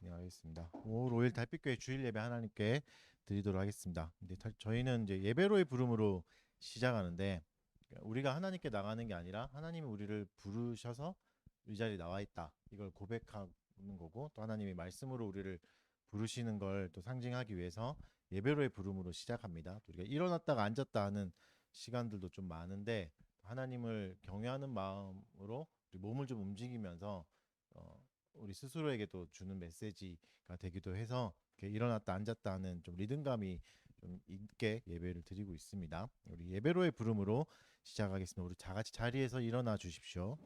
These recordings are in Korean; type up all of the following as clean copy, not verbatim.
진행하겠습니다. 5월 5일 달빛교회 주일 예배 하나님께 드리도록 하겠습니다. 근데 저희는 이제 예배로의 부름으로 시작하는데 우리가 하나님께 나가는 게 아니라 하나님이 우리를 부르셔서 이 자리에 나와 있다. 이걸 고백하는 거고 또 하나님이 말씀으로 우리를 부르시는 걸 또 상징하기 위해서 예배로의 부름으로 시작합니다. 또 우리가 일어났다가 앉았다 하는 시간들도 좀 많은데 하나님을 경외하는 마음으로 우리 몸을 좀 움직이면서 우리 스스로에게도 주는 메시지가 되기도 해서 이렇게 일어났다 앉았다 하는 좀 리듬감이 좀 있게 예배를 드리고 있습니다. 우리 예배로의 부름으로 시작하겠습니다. 우리 다 같이 자리에서 일어나 주십시오.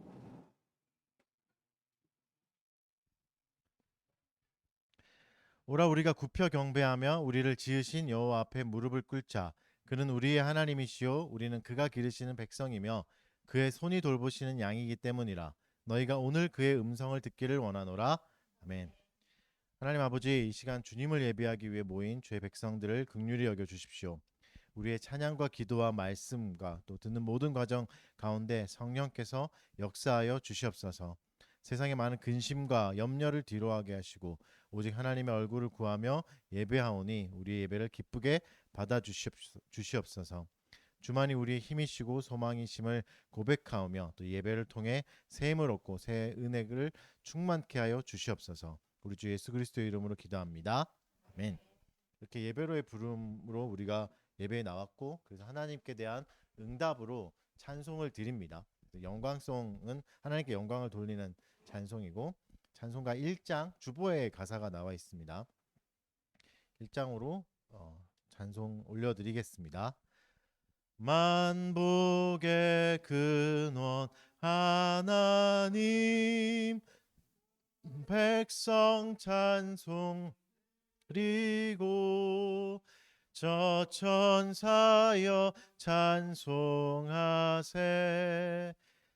오라 우리가 굽혀 경배하며 우리를 지으신 여호와 앞에 무릎을 꿇자. 그는 우리의 하나님이시요 우리는 그가 기르시는 백성이며 그의 손이 돌보시는 양이기 때문이라. 너희가 오늘 그의 음성을 듣기를 원하노라. 아멘. 하나님 아버지, 이 시간 주님을 예배하기 위해 모인 주의 백성들을 긍휼히 여겨 주십시오. 우리의 찬양과 기도와 말씀과 또 듣는 모든 과정 가운데 성령께서 역사하여 주시옵소서. 세상의 많은 근심과 염려를 뒤로하게 하시고 오직 하나님의 얼굴을 구하며 예배하오니 우리의 예배를 기쁘게 받아 주시옵소서. 주만이 우리의 힘이시고 소망이심을 고백하오며 또 예배를 통해 새 힘을 얻고 새 은혜를 충만케 하여 주시옵소서. 우리 주 예수 그리스도의 이름으로 기도합니다. 아멘. 이렇게 예배로의 부름으로 우리가 예배에 나왔고 그래서 하나님께 대한 응답으로 찬송을 드립니다. 영광송은 하나님께 영광을 돌리는 찬송이고 찬송가 1장 주보의 가사가 나와 있습니다. 1장으로 찬송 올려드리겠습니다. 만복의 근원 하나님 백성 찬송 그리고 저 천사여 찬송하세.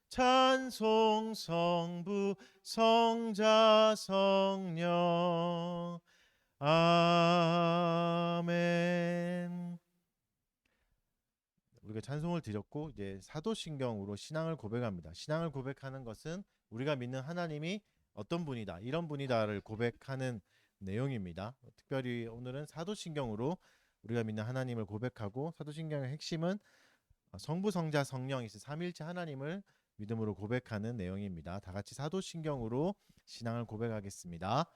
찬송 성부 성자 성령 아멘. 우리가 찬송을 드렸고 이제 사도신경으로 신앙을 고백합니다. 신앙을 고백하는 것은 우리가 믿는 하나님이 어떤 분이다, 이런 분이다를 고백하는 내용입니다. 특별히 오늘은 사도신경으로 우리가 믿는 하나님을 고백하고 사도신경의 핵심은 성부, 성자, 성령이신 삼위일체 하나님을 믿음으로 고백하는 내용입니다. 다 같이 사도신경으로 신앙을 고백하겠습니다.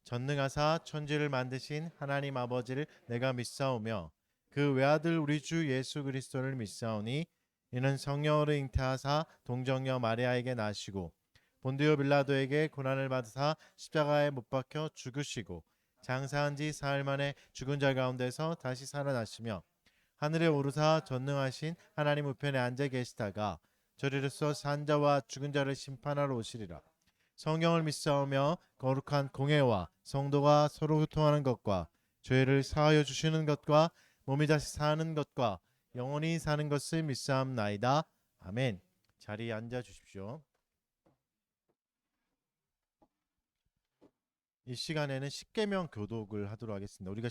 전능하사 천지를 만드신 하나님 아버지를 내가 믿사오며 그 외아들 우리 주 예수 그리스도를 믿사오니 이는 성령으로 잉태하사 동정녀 마리아에게 나시고 본디오 빌라도에게 고난을 받으사 십자가에 못 박혀 죽으시고 장사한 지 사흘 만에 죽은 자 가운데서 다시 살아나시며 하늘에 오르사 전능하신 하나님 우편에 앉아 계시다가 저리로서 산 자와 죽은 자를 심판하러 오시리라. 성령을 믿사오며 거룩한 공회와 성도가 서로 교통하는 것과 죄를 사하여 주시는 것과 몸이 다시 사는 것과 영원히 사는 것을 믿사옵나이다. 아멘. 자리에 앉아 주십시오. 이 시간에는 십계명 교독을 하도록 하겠습니다. 우리가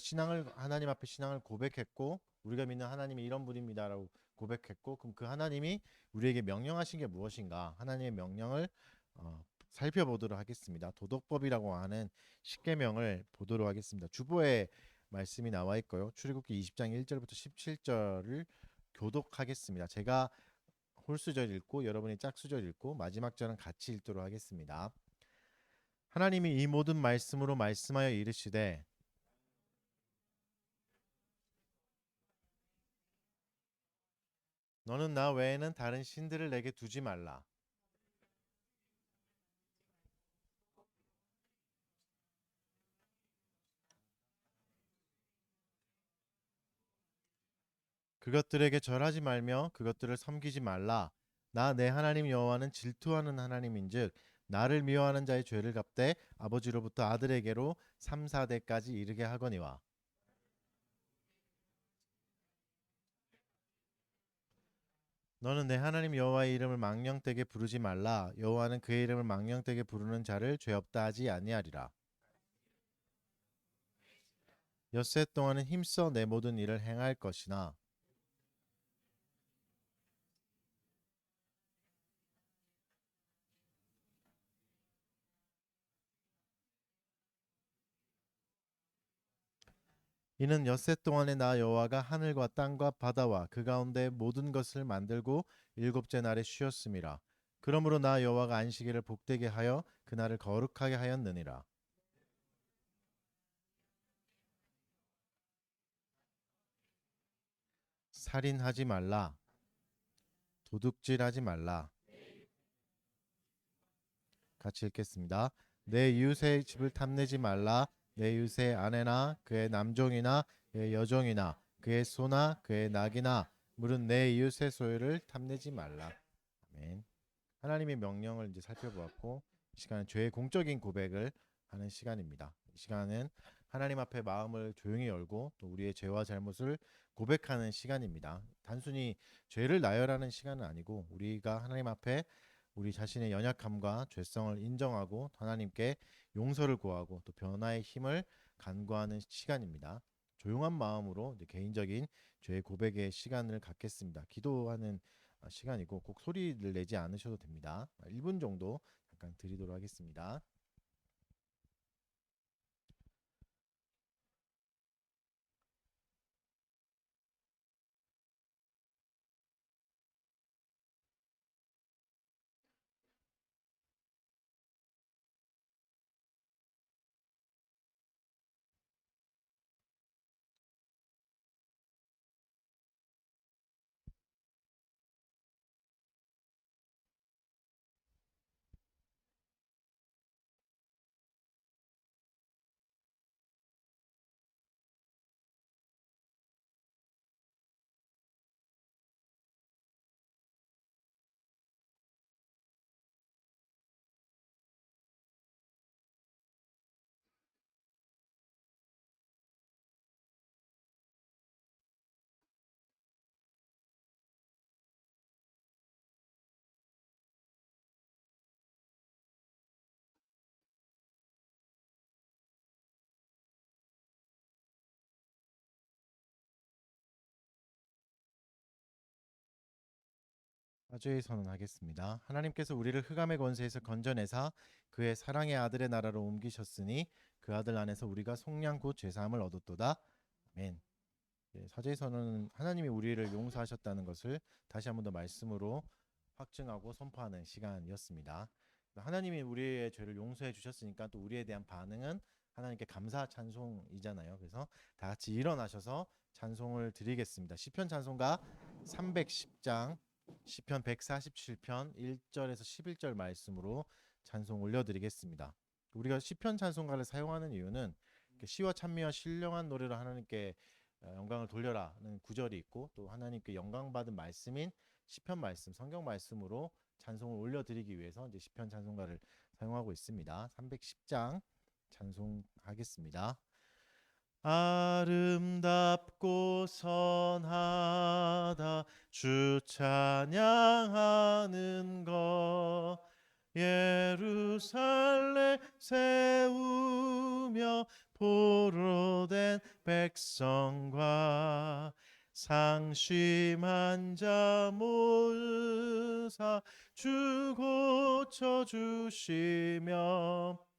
하나님 앞에 신앙을 고백했고 우리가 믿는 하나님이 이런 분입니다라고 고백했고 그럼 그 하나님이 우리에게 명령하신 게 무엇인가? 하나님의 명령을 살펴보도록 하겠습니다. 도덕법이라고 하는 십계명을 보도록 하겠습니다. 주보에 말씀이 나와 있고요. 출애굽기 20장 1절부터 17절을 교독하겠습니다. 제가 홀수절 읽고 여러분이 짝수절 읽고 마지막 절은 같이 읽도록 하겠습니다. 하나님이 이 모든 말씀으로 말씀하여 이르시되 너는 나 외에는 다른 신들을 내게 두지 말라. 그것들에게 절하지 말며 그것들을 섬기지 말라. 나 내 하나님 여호와는 질투하는 하나님인즉 나를 미워하는 자의 죄를 갚되 아버지로부터 아들에게로 3, 4대까지 이르게 하거니와. 너는 내 하나님 여호와의 이름을 망령되게 부르지 말라. 여호와는 그의 이름을 망령되게 부르는 자를 죄 없다 하지 아니하리라. 엿새 동안은 힘써 내 모든 일을 행할 것이나 이는 엿새 동안에 나 여호와가 하늘과 땅과 바다와 그 가운데 모든 것을 만들고 일곱째 날에 쉬었음이라. 그러므로 나 여호와가 안식일을 복되게 하여 그날을 거룩하게 하였느니라. 살인하지 말라. 도둑질하지 말라. 같이 읽겠습니다. 내 이웃의 집을 탐내지 말라. 내 이웃의 아내나 그의 남종이나 그의 여종이나 그의 소나 그의 낙이나 물은 내 이웃의 소유를 탐내지 말라. 아멘. 하나님의 명령을 이제 살펴보았고, 이 시간은 죄의 공적인 고백을 하는 시간입니다. 이 시간은 하나님 앞에 마음을 조용히 열고 또 우리의 죄와 잘못을 고백하는 시간입니다. 단순히 죄를 나열하는 시간은 아니고, 우리가 하나님 앞에 우리 자신의 연약함과 죄성을 인정하고 하나님께 용서를 구하고 또 변화의 힘을 간구하는 시간입니다. 조용한 마음으로 이제 개인적인 죄 고백의 시간을 갖겠습니다. 기도하는 시간이고 꼭 소리를 내지 않으셔도 됩니다. 1분 정도 잠깐 드리도록 하겠습니다. 사죄의 선언하겠습니다. 하나님께서 우리를 흑암의 권세에서 건져내사 그의 사랑의 아들의 나라로 옮기셨으니 그 아들 안에서 우리가 속량 곧 죄사함을 얻었도다. 아멘. 사죄의 선언은 하나님이 우리를 용서하셨다는 것을 다시 한 번 더 말씀으로 확증하고 선포하는 시간이었습니다. 하나님이 우리의 죄를 용서해 주셨으니까 또 우리에 대한 반응은 하나님께 감사 찬송이잖아요. 그래서 다 같이 일어나셔서 찬송을 드리겠습니다. 시편 찬송가 310장 시편 147편 1절에서 11절 말씀으로 찬송 올려드리겠습니다. 우리가 시편 찬송가를 사용하는 이유는 시와 찬미와 신령한 노래로 하나님께 영광을 돌려라는 구절이 있고, 또 하나님께 영광 받은 말씀인 시편 말씀, 성경 말씀으로 찬송을 올려드리기 위해서 이제 시편 찬송가를 사용하고 있습니다. 310장 찬송하겠습니다. 아름답고 선하다 주 찬양하는 것, 예루살렘 세우며 포로된 백성과 상심한 자 모으사 주 고쳐주시며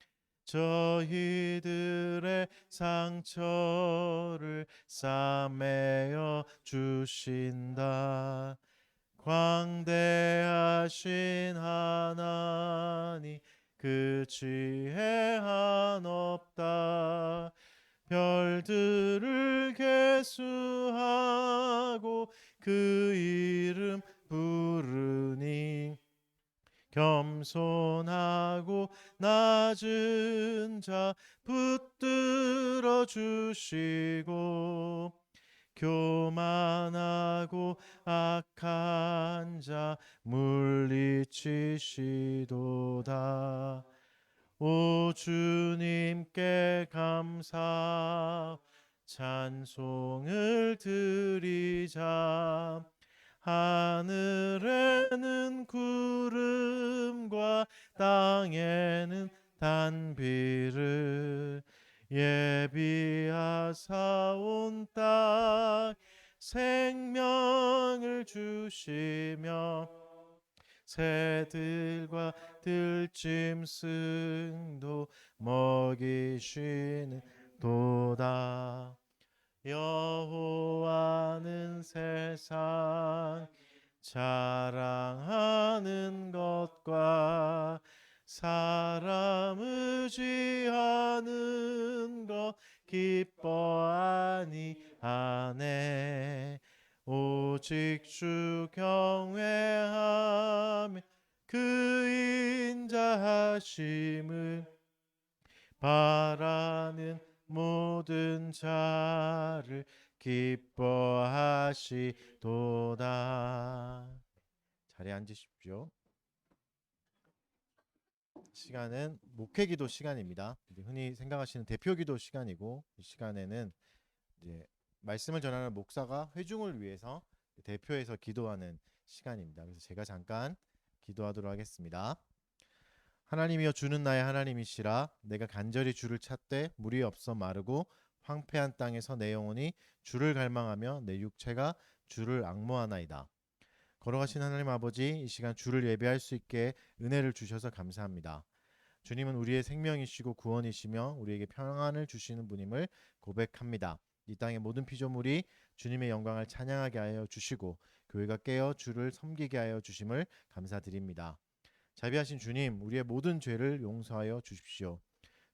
저희들의 상처를 싸매어 주신다. 광대하신 하나님 그 지혜 한없다. 별들을 계수하고 그 이름 부르니 겸손하고 낮은 자 붙들어 주시고 교만하고 악한 자 물리치시도다. 오 주님께 감사 찬송을 드리자. 하늘에는 구름과 땅에는 단비를 예비하사 온 땅 생명을 주시며 새들과 들짐승도 먹이시는 도다. 여호와는 세상 자랑하는 것과 사람 의지하는 것 기뻐하니 하네. 오직 주 경외하며 그 인자하심을 바라는 모든 자를 기뻐하시도다. 자리에 앉으십시오. 시간은 목회기도 시간입니다. 흔히 생각하시는 대표기도 시간이고, 이 시간에는 이제 말씀을 전하는 목사가 회중을 위해서 대표해서 기도하는 시간입니다. 그래서 제가 잠깐 기도하도록 하겠습니다. 하나님이여, 주는 나의 하나님이시라. 내가 간절히 주를 찾되 물이 없어 마르고 황폐한 땅에서 내 영혼이 주를 갈망하며 내 육체가 주를 앙모하나이다. 걸어가신 하나님 아버지, 이 시간 주를 예배할 수 있게 은혜를 주셔서 감사합니다. 주님은 우리의 생명이시고 구원이시며 우리에게 평안을 주시는 분임을 고백합니다. 이 땅의 모든 피조물이 주님의 영광을 찬양하게 하여 주시고 교회가 깨어 주를 섬기게 하여 주심을 감사드립니다. 자비하신 주님, 우리의 모든 죄를 용서하여 주십시오.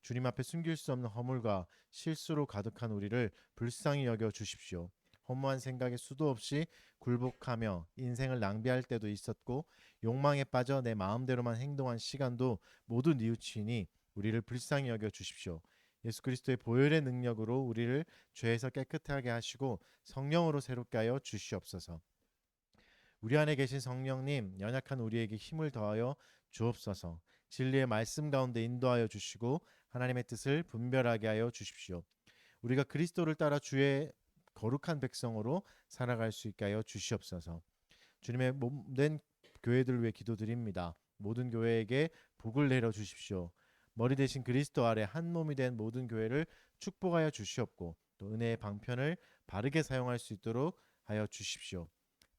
주님 앞에 숨길 수 없는 허물과 실수로 가득한 우리를 불쌍히 여겨 주십시오. 허무한 생각에 수도 없이 굴복하며 인생을 낭비할 때도 있었고, 욕망에 빠져 내 마음대로만 행동한 시간도 모두 뉘우치니 우리를 불쌍히 여겨 주십시오. 예수 그리스도의 보혈의 능력으로 우리를 죄에서 깨끗하게 하시고 성령으로 새롭게 하여 주시옵소서. 우리 안에 계신 성령님, 연약한 우리에게 힘을 더하여 주옵소서. 진리의 말씀 가운데 인도하여 주시고 하나님의 뜻을 분별하게 하여 주십시오. 우리가 그리스도를 따라 주의 거룩한 백성으로 살아갈 수 있게 하여 주시옵소서. 주님의 몸된 교회들을 위해 기도드립니다. 모든 교회에게 복을 내려 주십시오. 머리 대신 그리스도 아래 한 몸이 된 모든 교회를 축복하여 주시옵고 또 은혜의 방편을 바르게 사용할 수 있도록 하여 주십시오.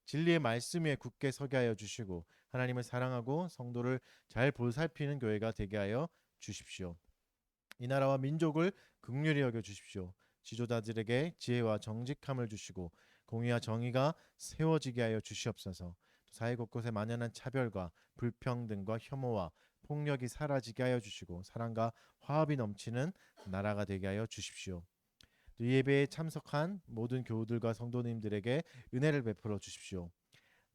진리의 말씀 위에 굳게 서게 하여 주시고 하나님을 사랑하고 성도를 잘 보살피는 교회가 되게 하여 주십시오. 이 나라와 민족을 긍휼히 여겨 주십시오. 지도자들에게 지혜와 정직함을 주시고 공의와 정의가 세워지게 하여 주시옵소서. 사회 곳곳에 만연한 차별과 불평등과 혐오와 폭력이 사라지게 하여 주시고 사랑과 화합이 넘치는 나라가 되게 하여 주십시오. 이 예배에 참석한 모든 교우들과 성도님들에게 은혜를 베풀어 주십시오.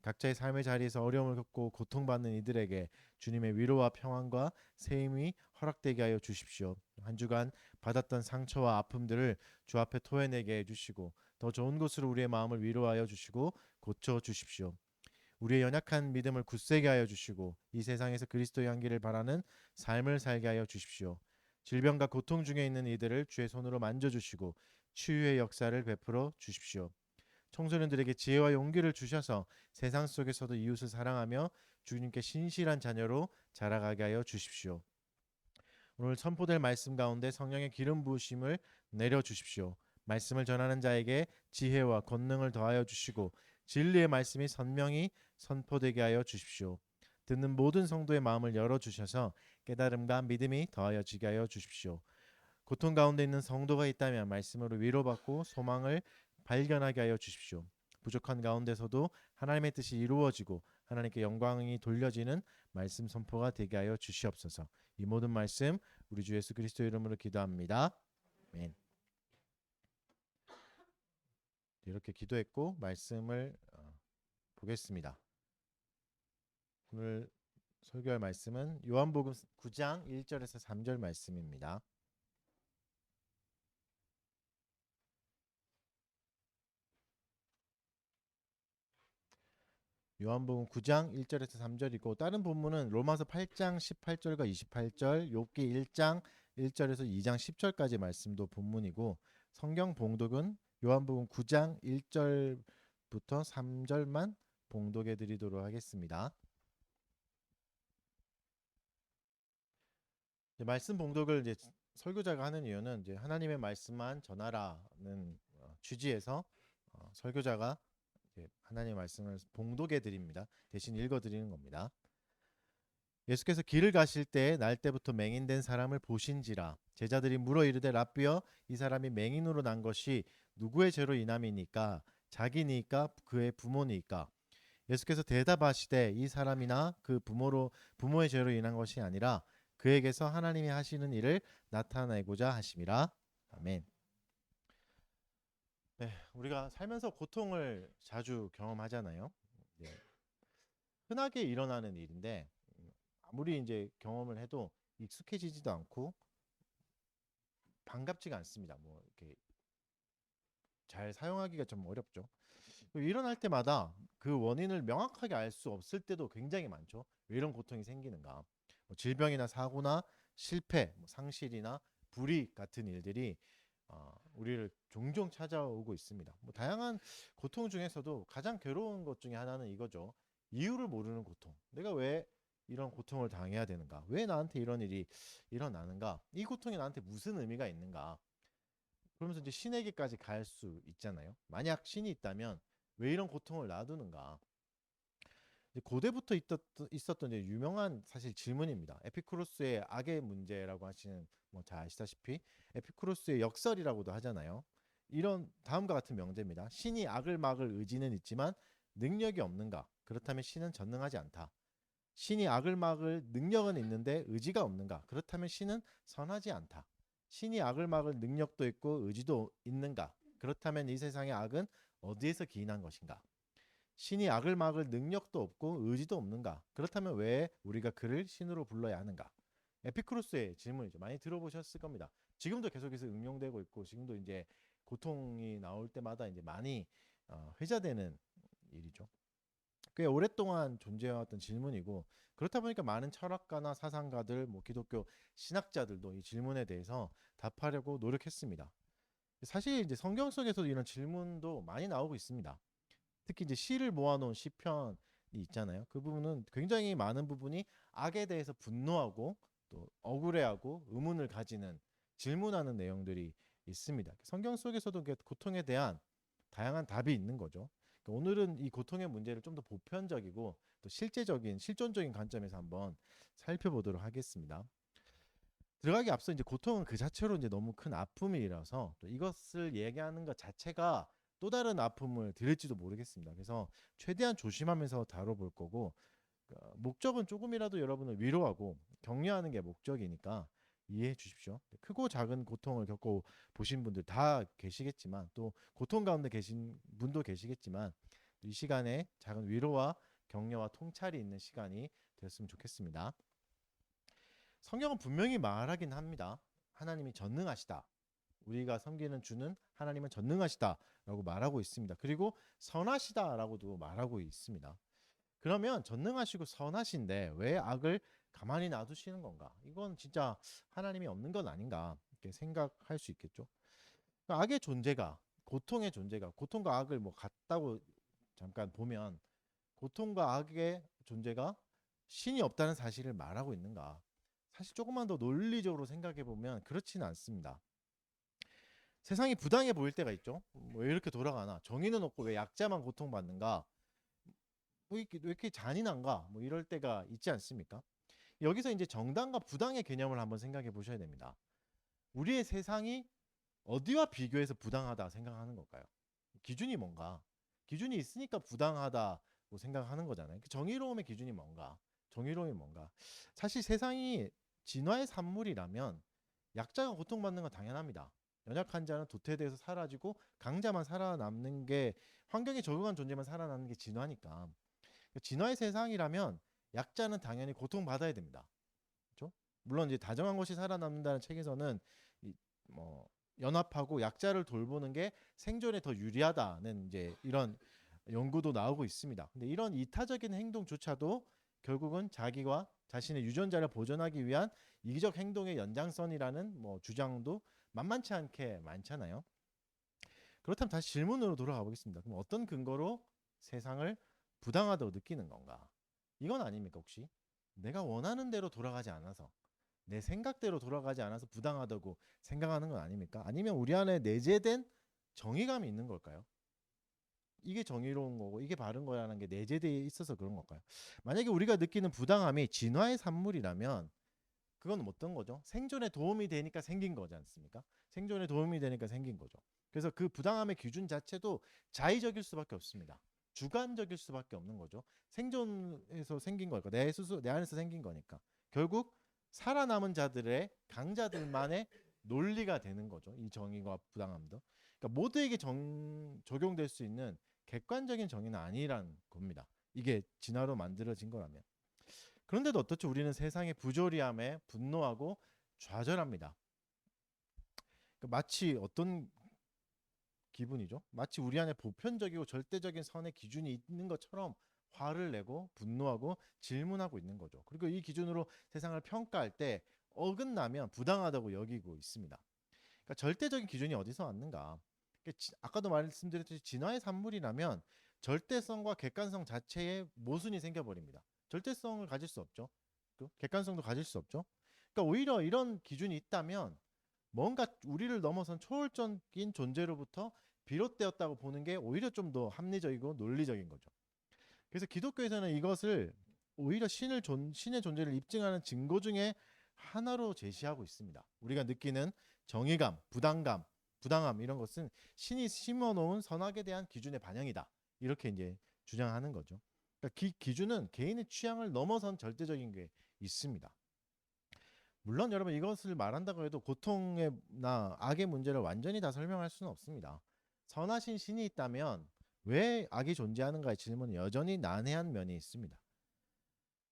각자의 삶의 자리에서 어려움을 겪고 고통받는 이들에게 주님의 위로와 평안과 세임이 허락되게 하여 주십시오. 한 주간 받았던 상처와 아픔들을 주 앞에 토해내게 해주시고 더 좋은 곳으로 우리의 마음을 위로하여 주시고 고쳐 주십시오. 우리의 연약한 믿음을 굳세게 하여 주시고 이 세상에서 그리스도의 향기를 바라는 삶을 살게 하여 주십시오. 질병과 고통 중에 있는 이들을 주의 손으로 만져주시고 치유의 역사를 베풀어 주십시오. 청소년들에게 지혜와 용기를 주셔서 세상 속에서도 이웃을 사랑하며 주님께 신실한 자녀로 자라가게 하여 주십시오. 오늘 선포될 말씀 가운데 성령의 기름 부으심을 내려 주십시오. 말씀을 전하는 자에게 지혜와 권능을 더하여 주시고 진리의 말씀이 선명히 선포되게 하여 주십시오. 듣는 모든 성도의 마음을 열어 주셔서 깨달음과 믿음이 더하여지게 하여 주십시오. 고통 가운데 있는 성도가 있다면 말씀으로 위로받고 소망을 발견하게 하여 주십시오. 부족한 가운데서도 하나님의 뜻이 이루어지고 하나님께 영광이 돌려지는 말씀 선포가 되게 하여 주시옵소서. 이 모든 말씀 우리 주 예수 그리스도 이름으로 기도합니다. 아멘. 이렇게 기도했고 말씀을 보겠습니다. 오늘 설교할 말씀은 요한복음 9장 1절에서 3절 말씀입니다. 요한복음 9장 1절에서 3절이고 다른 본문은 로마서 8장 18절과 28절, 욥기 1장 1절에서 2장 10절까지 말씀도 본문이고 성경 봉독은 요한복음 9장 1절부터 3절만 봉독해 드리도록 하겠습니다. 말씀 봉독을 이제 설교자가 하는 이유는 이제 하나님의 말씀만 전하라는 취지에서 설교자가 하나님의 말씀을 봉독해 드립니다. 대신 읽어 드리는 겁니다. 예수께서 길을 가실 때에 날 때부터 맹인된 사람을 보신지라. 제자들이 물어 이르되 라삐여, 이 사람이 맹인으로 난 것이 누구의 죄로 인함이니까? 자기니까 그의 부모니까? 예수께서 대답하시되 이 사람이나 그 부모의 죄로 인한 것이 아니라 그에게서 하나님이 하시는 일을 나타내고자 하심이라. 아멘. 네, 우리가 살면서 고통을 자주 경험하잖아요. 네, 흔하게 일어나는 일인데 아무리 이제 경험을 해도 익숙해지지도 않고 반갑지가 않습니다. 뭐 이렇게 잘 사용하기가 좀 어렵죠. 일어날 때마다 그 원인을 명확하게 알 수 없을 때도 굉장히 많죠. 왜 이런 고통이 생기는가? 뭐 질병이나 사고나 실패, 뭐 상실이나 불이익 같은 일들이 우리를 종종 찾아오고 있습니다. 뭐 다양한 고통 중에서도 가장 괴로운 것 중에 하나는 이거죠. 이유를 모르는 고통. 내가 왜 이런 고통을 당해야 되는가? 왜 나한테 이런 일이 일어나는가? 이 고통이 나한테 무슨 의미가 있는가? 그러면서 이제 신에게까지 갈 수 있잖아요. 만약 신이 있다면 왜 이런 고통을 놔두는가? 고대부터 있었던 이제 유명한 사실 질문입니다. 에피쿠로스의 악의 문제라고 하시는 뭐 잘 아시다시피 에피쿠로스의 역설이라고도 하잖아요. 이런 다음과 같은 명제입니다. 신이 악을 막을 의지는 있지만 능력이 없는가? 그렇다면 신은 전능하지 않다. 신이 악을 막을 능력은 있는데 의지가 없는가? 그렇다면 신은 선하지 않다. 신이 악을 막을 능력도 있고 의지도 있는가? 그렇다면 이 세상의 악은 어디에서 기인한 것인가? 신이 악을 막을 능력도 없고 의지도 없는가? 그렇다면 왜 우리가 그를 신으로 불러야 하는가? 에피쿠로스의 질문이죠. 많이 들어보셨을 겁니다. 지금도 계속해서 응용되고 있고 지금도 이제 고통이 나올 때마다 이제 많이 회자되는 일이죠. 꽤 오랫동안 존재해왔던 질문이고 그렇다 보니까 많은 철학가나 사상가들, 뭐 기독교 신학자들도 이 질문에 대해서 답하려고 노력했습니다. 사실 이제 성경 속에서도 이런 질문도 많이 나오고 있습니다. 특히 이제 시를 모아놓은 시편이 있잖아요. 그 부분은 굉장히 많은 부분이 악에 대해서 분노하고 또 억울해하고 의문을 가지는 질문하는 내용들이 있습니다. 성경 속에서도 고통에 대한 다양한 답이 있는 거죠. 그러니까 오늘은 이 고통의 문제를 좀 더 보편적이고 또 실제적인 실존적인 관점에서 한번 살펴보도록 하겠습니다. 들어가기 앞서 이제 고통은 그 자체로 이제 너무 큰 아픔이라서 또 이것을 얘기하는 것 자체가 또 다른 아픔을 드릴지도 모르겠습니다. 그래서 최대한 조심하면서 다뤄볼 거고 목적은 조금이라도 여러분을 위로하고 격려하는 게 목적이니까 이해해 주십시오. 크고 작은 고통을 겪어 보신 분들 다 계시겠지만 또 고통 가운데 계신 분도 계시겠지만 이 시간에 작은 위로와 격려와 통찰이 있는 시간이 되었으면 좋겠습니다. 성경은 분명히 말하긴 합니다. 하나님이 전능하시다. 우리가 섬기는 주는 하나님은 전능하시다라고 말하고 있습니다. 그리고 선하시다라고도 말하고 있습니다. 그러면 전능하시고 선하신데 왜 악을 가만히 놔두시는 건가? 이건 진짜 하나님이 없는 건 아닌가? 이렇게 생각할 수 있겠죠. 악의 존재가 고통의 존재가 고통과 악을 뭐 같다고 잠깐 보면 고통과 악의 존재가 신이 없다는 사실을 말하고 있는가? 사실 조금만 더 논리적으로 생각해 보면 그렇지는 않습니다. 세상이 부당해 보일 때가 있죠. 왜 이렇게 돌아가나? 정의는 없고 왜 약자만 고통받는가? 왜 이렇게 잔인한가? 뭐 이럴 때가 있지 않습니까? 여기서 이제 정당과 부당의 개념을 한번 생각해 보셔야 됩니다. 우리의 세상이 어디와 비교해서 부당하다 생각하는 걸까요? 기준이 뭔가? 기준이 있으니까 부당하다고 생각하는 거잖아요. 그 정의로움의 기준이 뭔가? 정의로움이 뭔가? 사실 세상이 진화의 산물이라면 약자가 고통받는 건 당연합니다. 연약한 자는 도태돼서 사라지고 강자만 살아남는 게 환경에 적응한 존재만 살아남는 게 진화니까. 진화의 세상이라면 약자는 당연히 고통받아야 됩니다. 그렇죠? 물론 이제 다정한 것이 살아남는다는 책에서는 뭐 연합하고 약자를 돌보는 게 생존에 더 유리하다는 이제 이런 연구도 나오고 있습니다. 근데 이런 이타적인 행동조차도 결국은 자기와 자신의 유전자를 보존하기 위한 이기적 행동의 연장선이라는 뭐 주장도 만만치 않게 많잖아요. 그렇다면 다시 질문으로 돌아가 보겠습니다. 그럼 어떤 근거로 세상을 부당하다고 느끼는 건가? 이건 아닙니까 혹시? 내가 원하는 대로 돌아가지 않아서 내 생각대로 돌아가지 않아서 부당하다고 생각하는 건 아닙니까? 아니면 우리 안에 내재된 정의감이 있는 걸까요? 이게 정의로운 거고 이게 바른 거라는 게 내재되어 있어서 그런 걸까요? 만약에 우리가 느끼는 부당함이 진화의 산물이라면 그건 어떤 거죠? 생존에 도움이 되니까 생긴 거지 않습니까? 생존에 도움이 되니까 생긴 거죠. 그래서 그 부당함의 기준 자체도 자의적일 수밖에 없습니다. 주관적일 수밖에 없는 거죠. 생존에서 생긴 거니까 내 안에서 생긴 거니까 결국 살아남은 자들의 강자들만의 논리가 되는 거죠. 이 정의와 부당함도. 그러니까 모두에게 적용될 수 있는 객관적인 정의는 아니란 겁니다. 이게 진화로 만들어진 거라면. 그런데도 어떻죠? 우리는 세상의 부조리함에 분노하고 좌절합니다. 그러니까 마치 어떤 기분이죠? 마치 우리 안에 보편적이고 절대적인 선의 기준이 있는 것처럼 화를 내고 분노하고 질문하고 있는 거죠. 그리고 이 기준으로 세상을 평가할 때 어긋나면 부당하다고 여기고 있습니다. 그러니까 절대적인 기준이 어디서 왔는가? 아까도 말씀드렸듯이 진화의 산물이라면 절대성과 객관성 자체에 모순이 생겨버립니다. 절대성을 가질 수 없죠. 객관성도 가질 수 없죠. 그러니까 오히려 이런 기준이 있다면 뭔가 우리를 넘어선 초월적인 존재로부터 비롯되었다고 보는 게 오히려 좀 더 합리적이고 논리적인 거죠. 그래서 기독교에서는 이것을 오히려 신의 존재를 입증하는 증거 중에 하나로 제시하고 있습니다. 우리가 느끼는 정의감, 부당함 이런 것은 신이 심어놓은 선악에 대한 기준의 반영이다. 이렇게 이제 주장하는 거죠. 그러니까 기준은 개인의 취향을 넘어선 절대적인 게 있습니다. 물론 여러분 이것을 말한다고 해도 고통이나 악의 문제를 완전히 다 설명할 수는 없습니다. 선하신 신이 있다면 왜 악이 존재하는가의 질문은 여전히 난해한 면이 있습니다.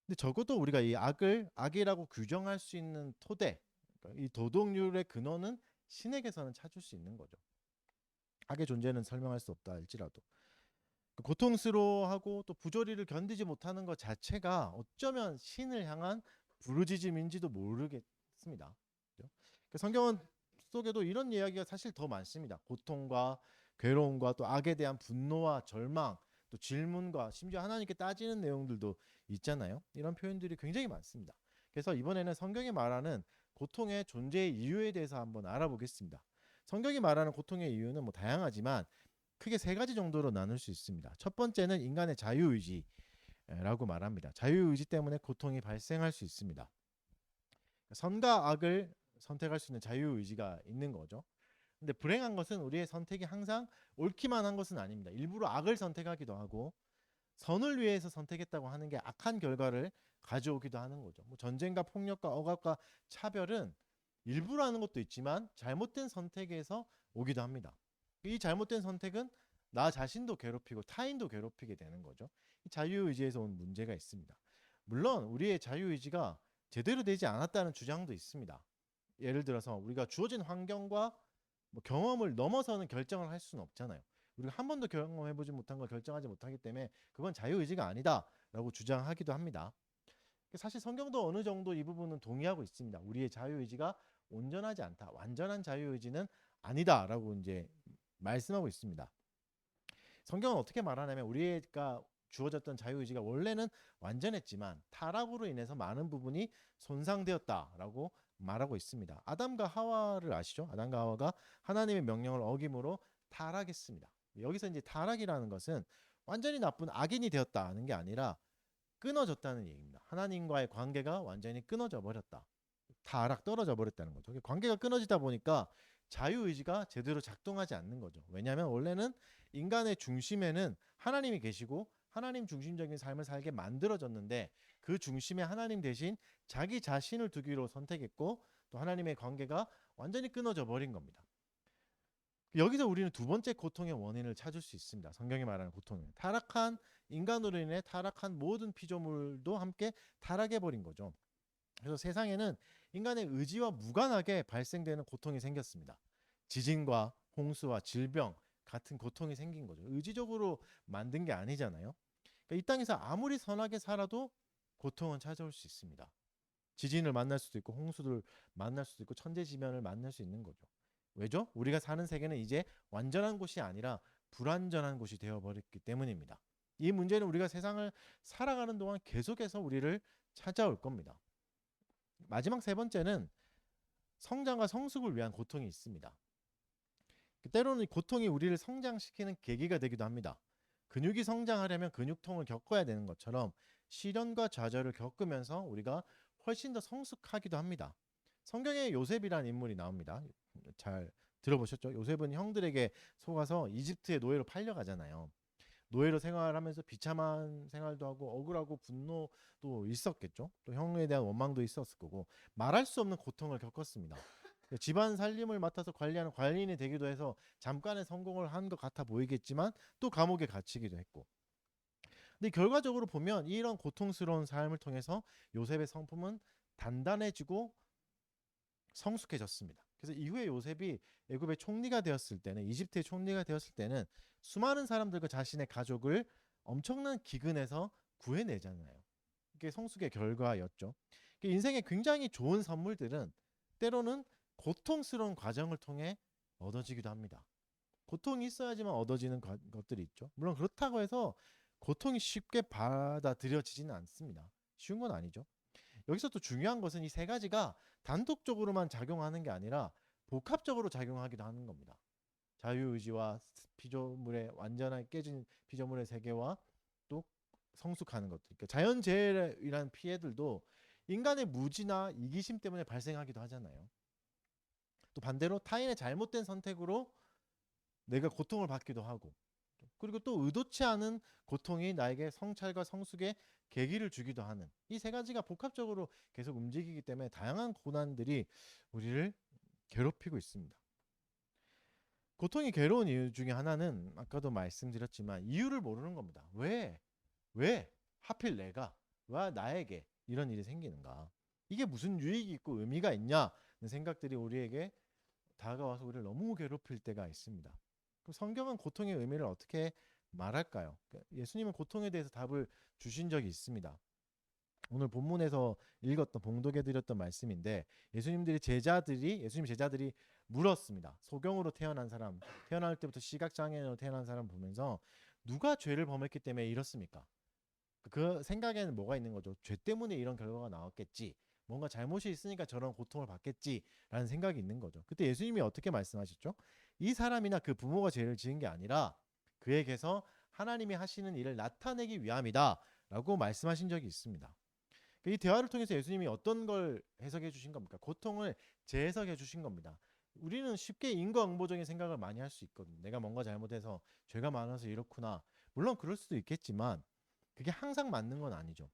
근데 적어도 우리가 이 악을 악이라고 규정할 수 있는 토대, 그러니까 이 도덕률의 근원은 신에게서는 찾을 수 있는 거죠. 악의 존재는 설명할 수 없다 할지라도 고통스러워하고 또 부조리를 견디지 못하는 것 자체가 어쩌면 신을 향한 부르짖음인지도 모르겠습니다. 그죠? 성경 속에도 이런 이야기가 사실 더 많습니다. 고통과 괴로움과 또 악에 대한 분노와 절망, 또 질문과 심지어 하나님께 따지는 내용들도 있잖아요. 이런 표현들이 굉장히 많습니다. 그래서 이번에는 성경이 말하는 고통의 존재의 이유에 대해서 한번 알아보겠습니다. 성경이 말하는 고통의 이유는 뭐 다양하지만 크게 세 가지 정도로 나눌 수 있습니다. 첫 번째는 인간의 자유의지라고 말합니다. 자유의지 때문에 고통이 발생할 수 있습니다. 선과 악을 선택할 수 있는 자유의지가 있는 거죠. 근데 불행한 것은 우리의 선택이 항상 옳기만 한 것은 아닙니다. 일부러 악을 선택하기도 하고 선을 위해서 선택했다고 하는 게 악한 결과를 가져오기도 하는 거죠. 뭐 전쟁과 폭력과 억압과 차별은 일부러 하는 것도 있지만 잘못된 선택에서 오기도 합니다. 이 잘못된 선택은 나 자신도 괴롭히고 타인도 괴롭히게 되는 거죠. 이 자유의지에서 온 문제가 있습니다. 물론 우리의 자유의지가 제대로 되지 않았다는 주장도 있습니다. 예를 들어서 우리가 주어진 환경과 뭐 경험을 넘어서는 결정을 할 수는 없잖아요. 우리가 한 번도 경험해보지 못한 걸 결정하지 못하기 때문에 그건 자유의지가 아니다라고 주장하기도 합니다. 사실 성경도 어느 정도 이 부분은 동의하고 있습니다. 우리의 자유의지가 온전하지 않다. 완전한 자유의지는 아니다라고 이제 말씀하고 있습니다. 성경은 어떻게 말하냐면 우리가 주어졌던 자유의지가 원래는 완전했지만 타락으로 인해서 많은 부분이 손상되었다라고 말하고 있습니다. 아담과 하와를 아시죠? 아담과 하와가 하나님의 명령을 어김으로 타락했습니다. 여기서 이제 타락이라는 것은 완전히 나쁜 악인이 되었다는 게 아니라 끊어졌다는 얘기입니다. 하나님과의 관계가 완전히 끊어져 버렸다. 타락 떨어져 버렸다는 거죠. 관계가 끊어지다 보니까 자유의지가 제대로 작동하지 않는 거죠. 왜냐하면 원래는 인간의 중심에는 하나님이 계시고 하나님 중심적인 삶을 살게 만들어졌는데 그 중심에 하나님 대신 자기 자신을 두기로 선택했고 또 하나님의 관계가 완전히 끊어져 버린 겁니다. 여기서 우리는 두 번째 고통의 원인을 찾을 수 있습니다. 성경이 말하는 고통은 타락한 인간으로 인해 타락한 모든 피조물도 함께 타락해 버린 거죠. 그래서 세상에는 인간의 의지와 무관하게 발생되는 고통이 생겼습니다. 지진과 홍수와 질병 같은 고통이 생긴 거죠. 의지적으로 만든 게 아니잖아요. 그러니까 이 땅에서 아무리 선하게 살아도 고통은 찾아올 수 있습니다. 지진을 만날 수도 있고 홍수를 만날 수도 있고 천재지변을 만날 수 있는 거죠. 왜죠? 우리가 사는 세계는 이제 완전한 곳이 아니라 불완전한 곳이 되어버렸기 때문입니다. 이 문제는 우리가 세상을 살아가는 동안 계속해서 우리를 찾아올 겁니다. 마지막 세 번째는 성장과 성숙을 위한 고통이 있습니다. 때로는 고통이 우리를 성장시키는 계기가 되기도 합니다. 근육이 성장하려면 근육통을 겪어야 되는 것처럼 시련과 좌절을 겪으면서 우리가 훨씬 더 성숙하기도 합니다. 성경에 요셉이라는 인물이 나옵니다. 잘 들어보셨죠? 요셉은 형들에게 속아서 이집트의 노예로 팔려가잖아요. 노예로 생활하면서 비참한 생활도 하고 억울하고 분노도 있었겠죠. 또 형에 대한 원망도 있었을 거고 말할 수 없는 고통을 겪었습니다. 집안 살림을 맡아서 관리하는 관리인이 되기도 해서 잠깐의 성공을 한 것 같아 보이겠지만 또 감옥에 갇히기도 했고. 근데 결과적으로 보면 이런 고통스러운 삶을 통해서 요셉의 성품은 단단해지고 성숙해졌습니다. 그래서 이후에 요셉이 애굽의 총리가 되었을 때는 이집트의 총리가 되었을 때는 수많은 사람들과 자신의 가족을 엄청난 기근에서 구해내잖아요. 이게 성숙의 결과였죠. 인생에 굉장히 좋은 선물들은 때로는 고통스러운 과정을 통해 얻어지기도 합니다. 고통이 있어야지만 얻어지는 것들이 있죠. 물론 그렇다고 해서 고통이 쉽게 받아들여지지는 않습니다. 쉬운 건 아니죠. 여기서 또 중요한 것은 이 세 가지가 단독적으로만 작용하는 게 아니라 복합적으로 작용하기도 하는 겁니다. 자유의지와 피조물의 완전하게 깨진 피조물의 세계와 또 성숙하는 것들. 그러니까 자연재해이라는 피해들도 인간의 무지나 이기심 때문에 발생하기도 하잖아요. 또 반대로 타인의 잘못된 선택으로 내가 고통을 받기도 하고, 그리고 또 의도치 않은 고통이 나에게 성찰과 성숙의 계기를 주기도 하는 이 세 가지가 복합적으로 계속 움직이기 때문에 다양한 고난들이 우리를 괴롭히고 있습니다. 고통이 괴로운 이유 중에 하나는 아까도 말씀드렸지만 이유를 모르는 겁니다. 왜 하필 내가, 왜 나에게 이런 일이 생기는가? 이게 무슨 유익이 있고 의미가 있냐는 생각들이 우리에게 다가와서 우리를 너무 괴롭힐 때가 있습니다. 그럼 성경은 고통의 의미를 어떻게 말할까요? 예수님은 고통에 대해서 답을 주신 적이 있습니다. 오늘 본문에서 읽었던 봉독해 드렸던 말씀인데 예수님 제자들이 물었습니다. 소경으로 태어난 사람, 태어날 때부터 시각 장애인으로 태어난 사람 보면서 누가 죄를 범했기 때문에 이렇습니까? 그 생각에는 뭐가 있는 거죠? 죄 때문에 이런 결과가 나왔겠지. 뭔가 잘못이 있으니까 저런 고통을 받겠지라는 생각이 있는 거죠. 그때 예수님이 어떻게 말씀하셨죠? 이 사람이나 그 부모가 죄를 지은 게 아니라 그에게서 하나님이 하시는 일을 나타내기 위함이다라고 말씀하신 적이 있습니다. 이 대화를 통해서 예수님이 어떤 걸 해석해 주신 겁니까? 고통을 재해석해 주신 겁니다. 우리는 쉽게 인과응보적인 생각을 많이 할 수 있거든요. 내가 뭔가 잘못해서 죄가 많아서 이렇구나. 물론 그럴 수도 있겠지만 그게 항상 맞는 건 아니죠.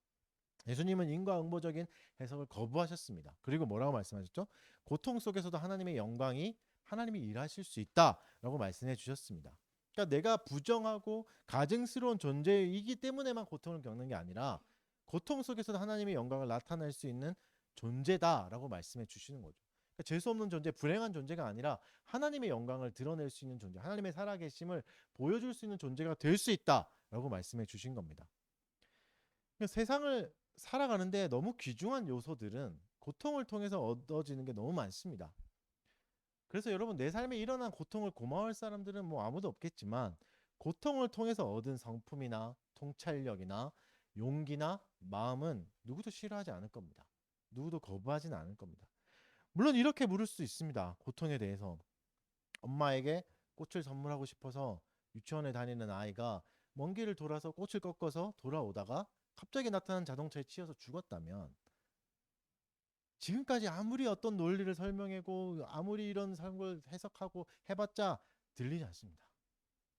예수님은 인과응보적인 해석을 거부하셨습니다. 그리고 뭐라고 말씀하셨죠? 고통 속에서도 하나님의 영광이 하나님이 일하실 수 있다라고 말씀해 주셨습니다. 그러니까 내가 부정하고 가증스러운 존재이기 때문에만 고통을 겪는 게 아니라 고통 속에서도 하나님의 영광을 나타낼 수 있는 존재다라고 말씀해 주시는 거죠. 그러니까 재수 없는 존재, 불행한 존재가 아니라 하나님의 영광을 드러낼 수 있는 존재, 하나님의 살아계심을 보여줄 수 있는 존재가 될 수 있다라고 말씀해 주신 겁니다. 그러니까 세상을 살아가는데 너무 귀중한 요소들은 고통을 통해서 얻어지는 게 너무 많습니다. 그래서 여러분 내 삶에 일어난 고통을 고마워할 사람들은 뭐 아무도 없겠지만 고통을 통해서 얻은 성품이나 통찰력이나 용기나 마음은 누구도 싫어하지 않을 겁니다. 누구도 거부하지는 않을 겁니다. 물론 이렇게 물을 수 있습니다. 고통에 대해서 엄마에게 꽃을 선물하고 싶어서 유치원에 다니는 아이가 먼 길을 돌아서 꽃을 꺾어서 돌아오다가 갑자기 나타난 자동차에 치여서 죽었다면 지금까지 아무리 어떤 논리를 설명하고 아무리 이런 걸 해석하고 해봤자 들리지 않습니다.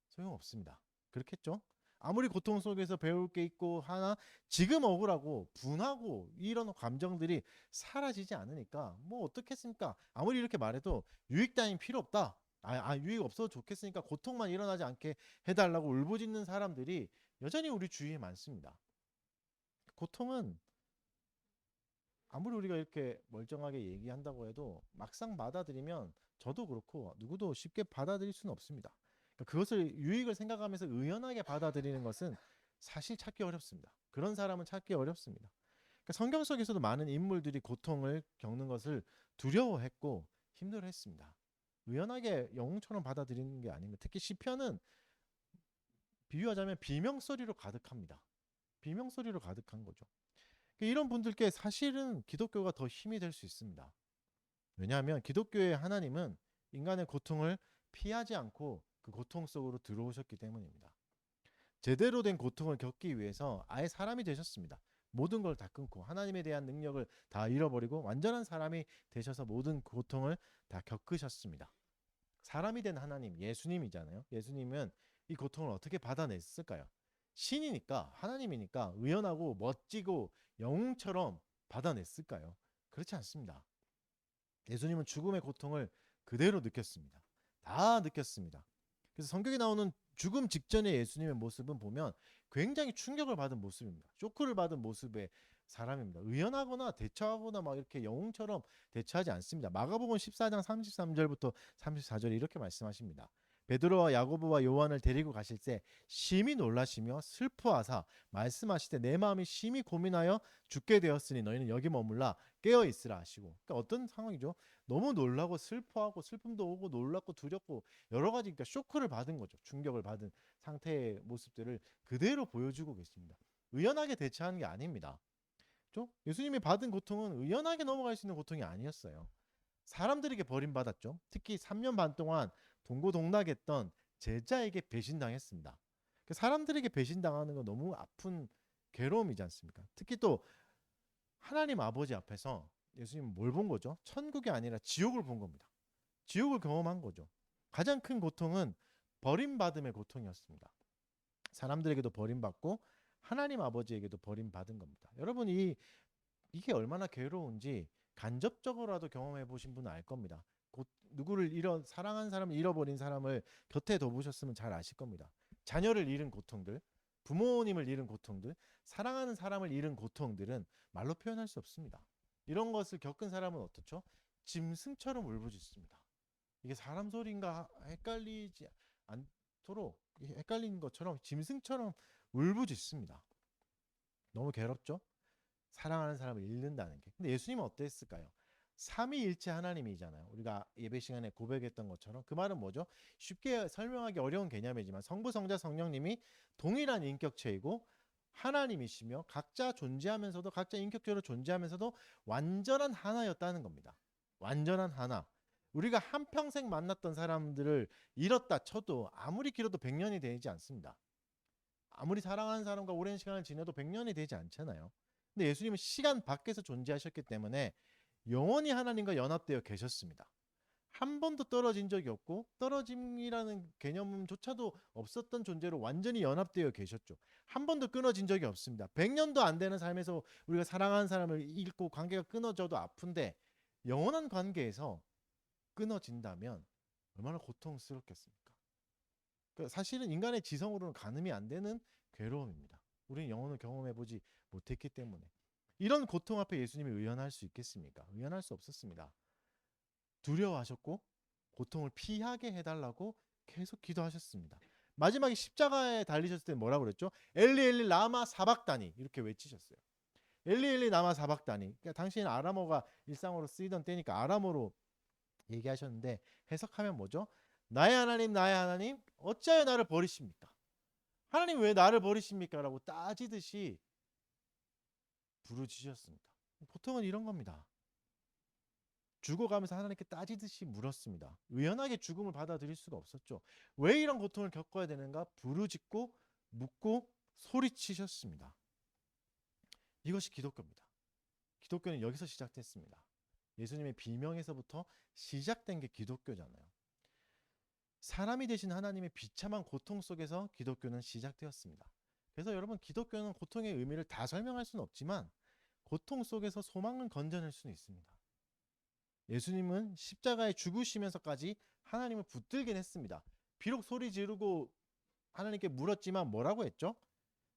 소용없습니다. 그렇겠죠? 아무리 고통 속에서 배울 게 있고 하나 지금 억울하고 분하고 이런 감정들이 사라지지 않으니까 뭐 어떻겠습니까? 아무리 이렇게 말해도 유익 따윈 필요 없다. 유익 없어도 좋겠으니까 고통만 일어나지 않게 해달라고 울부짖는 사람들이 여전히 우리 주위에 많습니다. 고통은 아무리 우리가 이렇게 멀쩡하게 얘기한다고 해도 막상 받아들이면 저도 그렇고 누구도 쉽게 받아들일 수는 없습니다. 그러니까 그것을 유익을 생각하면서 의연하게 받아들이는 것은 사실 찾기 어렵습니다. 그런 사람은 찾기 어렵습니다. 그러니까 성경 속에서도 많은 인물들이 고통을 겪는 것을 두려워했고 힘들어했습니다. 의연하게 영웅처럼 받아들이는 게 아닙니다. 특히 시편은 비유하자면 비명소리로 가득합니다. 비명소리로 가득한 거죠. 이런 분들께 사실은 기독교가 더 힘이 될 수 있습니다. 왜냐하면 기독교의 하나님은 인간의 고통을 피하지 않고 그 고통 속으로 들어오셨기 때문입니다. 제대로 된 고통을 겪기 위해서 아예 사람이 되셨습니다. 모든 걸 다 끊고 하나님에 대한 능력을 다 잃어버리고 완전한 사람이 되셔서 모든 고통을 다 겪으셨습니다. 사람이 된 하나님, 예수님이잖아요. 예수님은 이 고통을 어떻게 받아냈을까요? 신이니까, 하나님이니까 의연하고 멋지고 영웅처럼 받아냈을까요? 그렇지 않습니다. 예수님은 죽음의 고통을 그대로 느꼈습니다. 다 느꼈습니다. 그래서 성경에 나오는 죽음 직전의 예수님의 모습은 보면 굉장히 충격을 받은 모습입니다. 쇼크를 받은 모습의 사람입니다. 의연하거나 대처하거나 막 이렇게 영웅처럼 대처하지 않습니다. 마가복음 14장 33절부터 34절에 이렇게 말씀하십니다. 베드로와 야고보와 요한을 데리고 가실 때 심히 놀라시며 슬퍼하사 말씀하시되 내 마음이 심히 고민하여 죽게 되었으니 너희는 여기 머물라 깨어 있으라 하시고. 그러니까 어떤 상황이죠? 너무 놀라고 슬퍼하고 슬픔도 오고 놀랍고 두렵고 여러 가지, 그러니까 쇼크를 받은 거죠. 충격을 받은 상태의 모습들을 그대로 보여주고 계십니다. 의연하게 대처하는 게 아닙니다. 예수님이 받은 고통은 의연하게 넘어갈 수 있는 고통이 아니었어요. 사람들에게 버림받았죠. 특히 3년 반 동안 동고동락했던 제자에게 배신당했습니다. 사람들에게 배신당하는 건 너무 아픈 괴로움이지 않습니까? 특히 또 하나님 아버지 앞에서 예수님은 뭘 본 거죠? 천국이 아니라 지옥을 본 겁니다. 지옥을 경험한 거죠. 가장 큰 고통은 버림받음의 고통이었습니다. 사람들에게도 버림받고 하나님 아버지에게도 버림받은 겁니다. 여러분, 이게 얼마나 괴로운지 간접적으로라도 경험해 보신 분은 알 겁니다. 곧 누구를 사랑하는 사람을 잃어버린 사람을 곁에 둬보셨으면 잘 아실 겁니다. 자녀를 잃은 고통들, 부모님을 잃은 고통들, 사랑하는 사람을 잃은 고통들은 말로 표현할 수 없습니다. 이런 것을 겪은 사람은 어떻죠? 짐승처럼 울부짖습니다. 이게 사람 소리인가 헷갈리지 않도록 헷갈리는 것처럼 짐승처럼 울부짖습니다. 너무 괴롭죠? 사랑하는 사람을 잃는다는 게. 근데 예수님은 어땠을까요? 삼위일체 하나님이잖아요. 우리가 예배 시간에 고백했던 것처럼 그 말은 뭐죠? 쉽게 설명하기 어려운 개념이지만 성부, 성자, 성령님이 동일한 인격체이고 하나님이시며 각자 존재하면서도 각자 인격적으로 존재하면서도 완전한 하나였다는 겁니다. 완전한 하나. 우리가 한평생 만났던 사람들을 잃었다 쳐도 아무리 길어도 100년이 되지 않습니다. 아무리 사랑하는 사람과 오랜 시간을 지내도 100년이 되지 않잖아요. 근데 예수님은 시간 밖에서 존재하셨기 때문에 영원히 하나님과 연합되어 계셨습니다. 한 번도 떨어진 적이 없고 떨어짐이라는 개념조차도 없었던 존재로 완전히 연합되어 계셨죠. 한 번도 끊어진 적이 없습니다. 100년도 안 되는 삶에서 우리가 사랑하는 사람을 잃고 관계가 끊어져도 아픈데 영원한 관계에서 끊어진다면 얼마나 고통스럽겠습니까? 사실은 인간의 지성으로는 가늠이 안 되는 괴로움입니다. 우리는 영혼을 경험해보지 못했기 때문에. 이런 고통 앞에 예수님이 의연할 수 있겠습니까? 의연할 수 없었습니다. 두려워하셨고 고통을 피하게 해달라고 계속 기도하셨습니다. 마지막에 십자가에 달리셨을 때 뭐라고 그랬죠? 엘리 엘리 라마 사박다니 이렇게 외치셨어요. 엘리 엘리 라마 사박다니. 그러니까 당시에는 아람어가 일상으로 쓰이던 때니까 아람어로 얘기하셨는데 해석하면 뭐죠? 나의 하나님 어찌하여 나를 버리십니까? 하나님 왜 나를 버리십니까? 라고 따지듯이 부르짖으셨습니다. 보통은 이런 겁니다. 죽어가면서 하나님께 따지듯이 물었습니다. 의연하게 죽음을 받아들일 수가 없었죠. 왜 이런 고통을 겪어야 되는가? 부르짖고 묻고 소리치셨습니다. 이것이 기독교입니다. 기독교는 여기서 시작됐습니다. 예수님의 비명에서부터 시작된 게 기독교잖아요. 사람이 되신 하나님의 비참한 고통 속에서 기독교는 시작되었습니다. 그래서 여러분, 기독교는 고통의 의미를 다 설명할 수는 없지만 고통 속에서 소망을 건져낼 수는 있습니다. 예수님은 십자가에 죽으시면서까지 하나님을 붙들긴 했습니다. 비록 소리 지르고 하나님께 물었지만 뭐라고 했죠?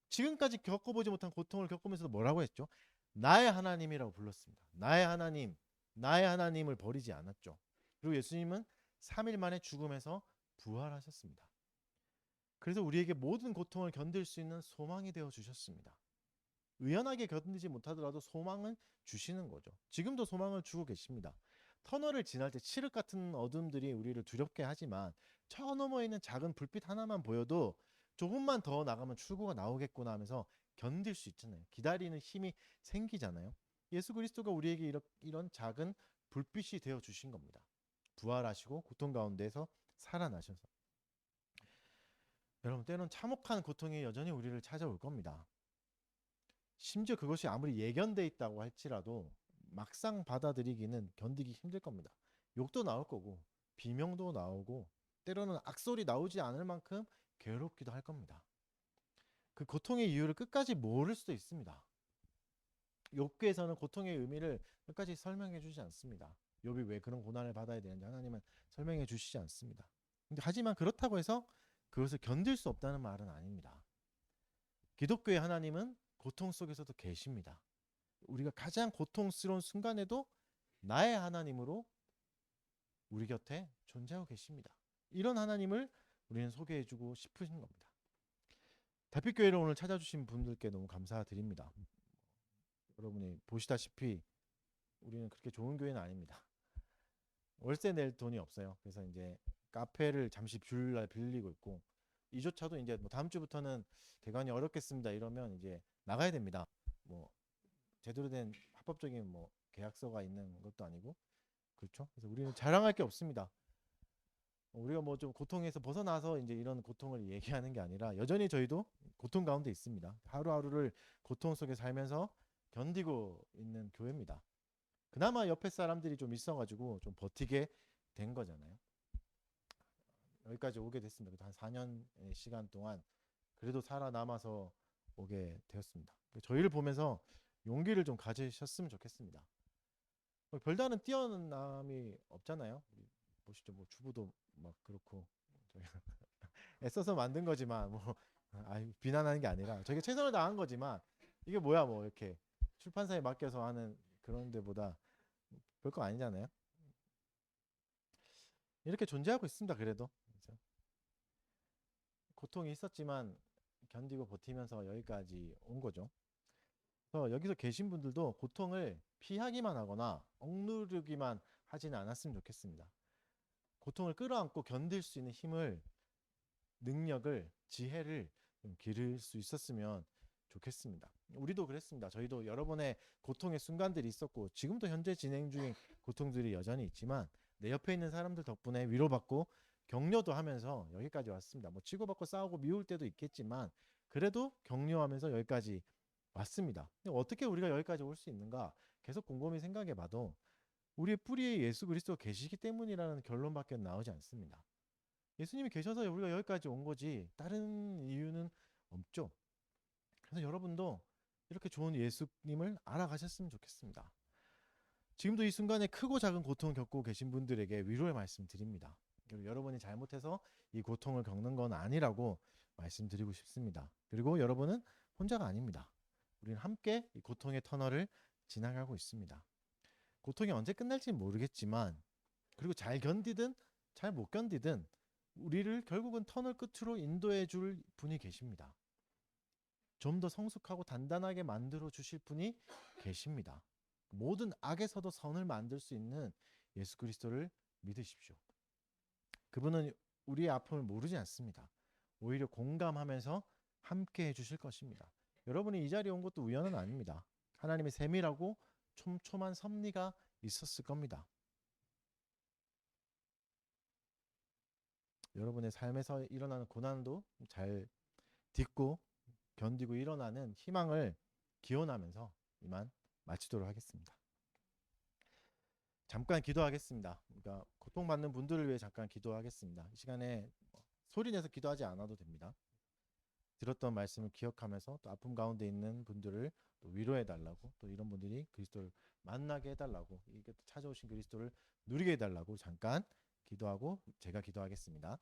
지금까지 겪어보지 못한 고통을 겪으면서도 뭐라고 했죠? 나의 하나님이라고 불렀습니다. 나의 하나님, 나의 하나님을 버리지 않았죠. 그리고 예수님은 3일 만에 죽음에서 부활하셨습니다. 그래서 우리에게 모든 고통을 견딜 수 있는 소망이 되어 주셨습니다. 의연하게 견디지 못하더라도 소망은 주시는 거죠. 지금도 소망을 주고 계십니다. 터널을 지날 때 칠흑 같은 어둠들이 우리를 두렵게 하지만 저 너머에 있는 작은 불빛 하나만 보여도 조금만 더 나가면 출구가 나오겠구나 하면서 견딜 수 있잖아요. 기다리는 힘이 생기잖아요. 예수 그리스도가 우리에게 이런 작은 불빛이 되어 주신 겁니다. 부활하시고 고통 가운데서 살아나셔서. 여러분, 때론 참혹한 고통이 여전히 우리를 찾아올 겁니다. 심지어 그것이 아무리 예견돼 있다고 할지라도 막상 받아들이기는 견디기 힘들 겁니다. 욕도 나올 거고 비명도 나오고 때로는 악소리 나오지 않을 만큼 괴롭기도 할 겁니다. 그 고통의 이유를 끝까지 모를 수도 있습니다. 욥기에서는 고통의 의미를 끝까지 설명해 주지 않습니다. 욥이 왜 그런 고난을 받아야 되는지 하나님은 설명해 주시지 않습니다. 근데 하지만 그렇다고 해서 그것을 견딜 수 없다는 말은 아닙니다. 기독교의 하나님은 고통 속에서도 계십니다. 우리가 가장 고통스러운 순간에도 나의 하나님으로 우리 곁에 존재하고 계십니다. 이런 하나님을 우리는 소개해주고 싶으신 겁니다. 달빛교회를 오늘 찾아주신 분들께 너무 감사드립니다. 여러분이 보시다시피 우리는 그렇게 좋은 교회는 아닙니다. 월세 낼 돈이 없어요. 그래서 이제 카페를 잠시 주일날 빌리고 있고, 이조차도 이제 뭐 다음 주부터는 대관이 어렵겠습니다 이러면 이제 나가야 됩니다. 뭐 제대로 된 합법적인 뭐 계약서가 있는 것도 아니고, 그렇죠? 그래서 우리는 자랑할 게 없습니다. 우리가 뭐 좀 고통에서 벗어나서 이제 이런 고통을 얘기하는 게 아니라 여전히 저희도 고통 가운데 있습니다. 하루하루를 고통 속에 살면서 견디고 있는 교회입니다. 그나마 옆에 사람들이 좀 있어가지고 좀 버티게 된 거잖아요. 여기까지 오게 됐습니다. 한 4년의 시간 동안 그래도 살아남아서 오게 되었습니다. 저희를 보면서 용기를 좀 가지셨으면 좋겠습니다. 별다른 뛰어남이 없잖아요. 보시죠, 뭐 주부도 막 그렇고 애써서 만든 거지만 뭐 비난하는 게 아니라 저희가 최선을 다한 거지만 이게 뭐야 뭐 이렇게 출판사에 맡겨서 하는 그런 데보다 별거 아니잖아요. 이렇게 존재하고 있습니다. 그래도 그렇죠? 고통이 있었지만 견디고 버티면서 여기까지 온 거죠. 그래서 여기서 계신 분들도 고통을 피하기만 하거나 억누르기만 하지는 않았으면 좋겠습니다. 고통을 끌어안고 견딜 수 있는 힘을, 능력을, 지혜를 좀 기를 수 있었으면 좋겠습니다. 우리도 그랬습니다. 저희도 여러 번의 고통의 순간들이 있었고 지금도 현재 진행 중인 고통들이 여전히 있지만 내 옆에 있는 사람들 덕분에 위로받고 격려도 하면서 여기까지 왔습니다. 뭐 치고받고 싸우고 미울 때도 있겠지만 그래도 격려하면서 여기까지 왔습니다. 근데 어떻게 우리가 여기까지 올 수 있는가? 계속 곰곰이 생각해봐도 우리의 뿌리에 예수 그리스도가 계시기 때문이라는 결론밖에 나오지 않습니다. 예수님이 계셔서 우리가 여기까지 온 거지 다른 이유는 없죠. 그래서 여러분도 이렇게 좋은 예수님을 알아가셨으면 좋겠습니다. 지금도 이 순간에 크고 작은 고통을 겪고 계신 분들에게 위로의 말씀 드립니다. 여러분이 잘못해서 이 고통을 겪는 건 아니라고 말씀드리고 싶습니다. 그리고 여러분은 혼자가 아닙니다. 우리는 함께 이 고통의 터널을 지나가고 있습니다. 고통이 언제 끝날지 모르겠지만 그리고 잘 견디든 잘 못 견디든 우리를 결국은 터널 끝으로 인도해 줄 분이 계십니다. 좀 더 성숙하고 단단하게 만들어 주실 분이 계십니다. 모든 악에서도 선을 만들 수 있는 예수 그리스도를 믿으십시오. 그분은 우리의 아픔을 모르지 않습니다. 오히려 공감하면서 함께 해주실 것입니다. 여러분이 이 자리에 온 것도 우연은 아닙니다. 하나님의 세밀하고 촘촘한 섭리가 있었을 겁니다. 여러분의 삶에서 일어나는 고난도 잘 딛고 견디고 일어나는 희망을 기원하면서 이만 마치도록 하겠습니다. 잠깐 기도하겠습니다. 그러니까 고통받는 분들을 위해 잠깐 기도하겠습니다. 이 시간에 소리내서 기도하지 않아도 됩니다. 들었던 말씀을 기억하면서 또 아픔 가운데 있는 분들을 또 위로해 달라고, 또 이런 분들이 그리스도를 만나게 해달라고, 이게 또 찾아오신 그리스도를 누리게 해달라고 잠깐 기도하고 제가 기도하겠습니다.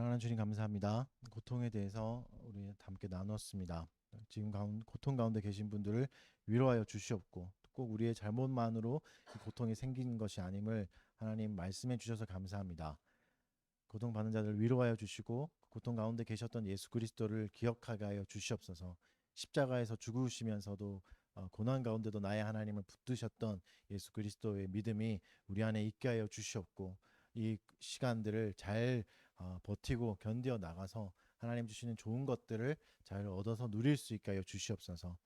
사랑하는 주님 감사합니다. 고통에 대해서 우리 함께 나눴습니다. 지금 고통 가운데 계신 분들을 위로하여 주시옵고 꼭 우리의 잘못만으로 이 고통이 생긴 것이 아님을 하나님 말씀해 주셔서 감사합니다. 고통받는 자들을 위로하여 주시고 고통 가운데 계셨던 예수 그리스도를 기억하게 하여 주시옵소서. 십자가에서 죽으시면서도 고난 가운데도 나의 하나님을 붙드셨던 예수 그리스도의 믿음이 우리 안에 있게 하여 주시옵고 이 시간들을 잘 버티고 견디어 나가서 하나님 주시는 좋은 것들을 잘 얻어서 누릴 수 있게 하여 주시옵소서.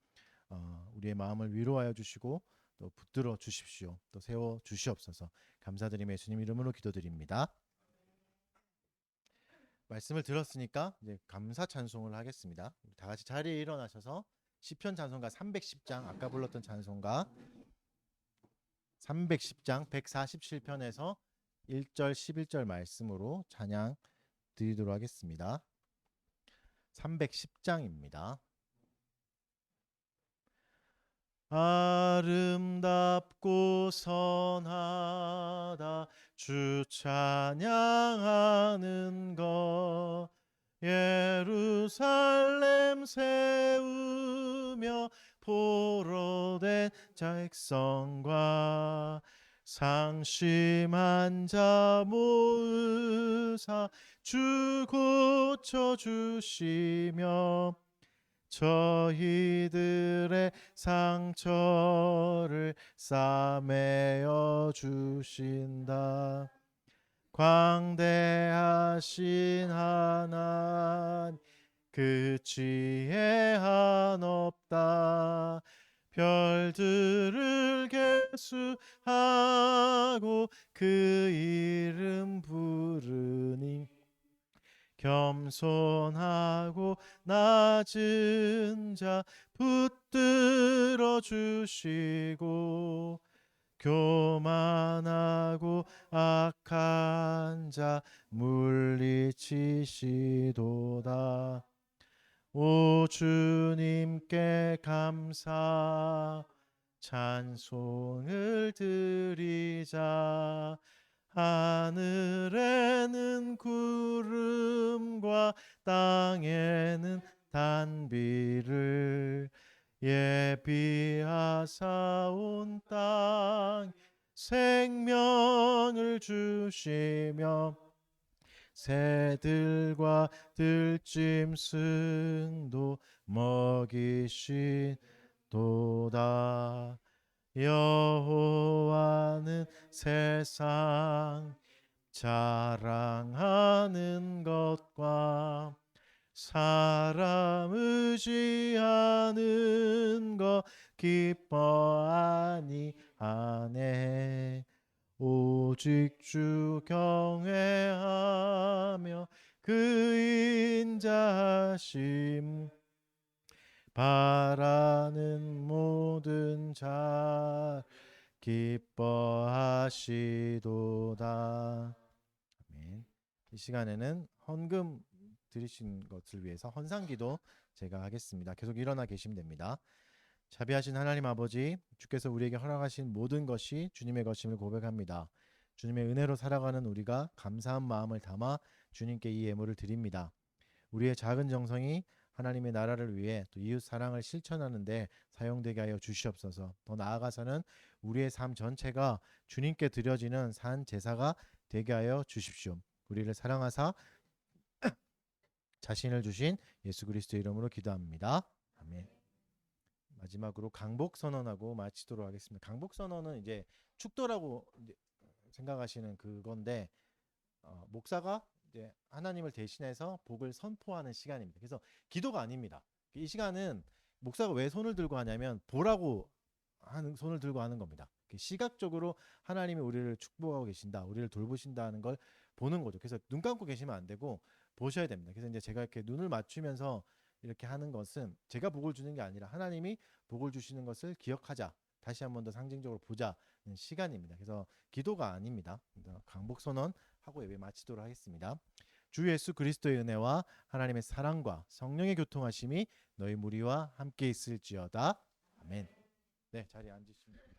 우리의 마음을 위로하여 주시고 또 붙들어 주십시오. 또 세워 주시옵소서. 감사드리며 예수님 이름으로 기도드립니다. 말씀을 들었으니까 이제 감사 찬송을 하겠습니다. 다 같이 자리에 일어나셔서 시편 찬송가 310장 아까 불렀던 찬송가 310장 147편에서 1절 11절 말씀으로 찬양 드리도록 하겠습니다. 310장입니다. 아름답고 선하다 주 찬양하는 것 예루살렘 세우며 포로된 백성과 상심한 자 모으사 주 고쳐주시며 저희들의 상처를 싸매어 주신다. 광대하신 하나님 그 지혜 한없다. 별들을 계수하고 그 이름 부르니 겸손하고 낮은 자 붙들어 주시고 교만하고 악한 자 물리치시도다. 오 주님께 감사 찬송을 드리자. 하늘에는 구름과 땅에는 단비를 예비하사 온 땅 생명을 주시며 새들과 들짐승도 먹이시도다. 여호와는 세상 자랑하는 것과 사람 의지하는 것 기뻐하니 하네. 오직 주 경외하며 그 인자하심 바라는 모든 자 기뻐하시도다. 아멘. 이 시간에는 헌금 드리신 것을 위해서 헌상기도 제가 하겠습니다. 계속 일어나 계시면 됩니다. 자비하신 하나님 아버지, 주께서 우리에게 허락하신 모든 것이 주님의 것임을 고백합니다. 주님의 은혜로 살아가는 우리가 감사한 마음을 담아 주님께 이 예물을 드립니다. 우리의 작은 정성이 하나님의 나라를 위해 또 이웃 사랑을 실천하는 데 사용되게 하여 주시옵소서. 더 나아가서는 우리의 삶 전체가 주님께 드려지는 산 제사가 되게 하여 주십시오. 우리를 사랑하사 자신을 주신 예수 그리스도 이름으로 기도합니다. 아멘. 마지막으로 강복 선언하고 마치도록 하겠습니다. 강복 선언은 이제 축도라고 생각하시는 그건데 목사가 이제 하나님을 대신해서 복을 선포하는 시간입니다. 그래서 기도가 아닙니다. 이 시간은 목사가 왜 손을 들고 하냐면 보라고 하는 손을 들고 하는 겁니다. 시각적으로 하나님이 우리를 축복하고 계신다, 우리를 돌보신다는 걸 보는 거죠. 그래서 눈 감고 계시면 안 되고 보셔야 됩니다. 그래서 이제 제가 이렇게 눈을 맞추면서 이렇게 하는 것은 제가 복을 주는 게 아니라 하나님이 복을 주시는 것을 기억하자. 다시 한 번 더 상징적으로 보자는 시간입니다. 그래서 기도가 아닙니다. 강복 선언하고 예배 마치도록 하겠습니다. 주 예수 그리스도의 은혜와 하나님의 사랑과 성령의 교통하심이 너희 무리와 함께 있을지어다. 아멘. 네, 자리에 앉으시면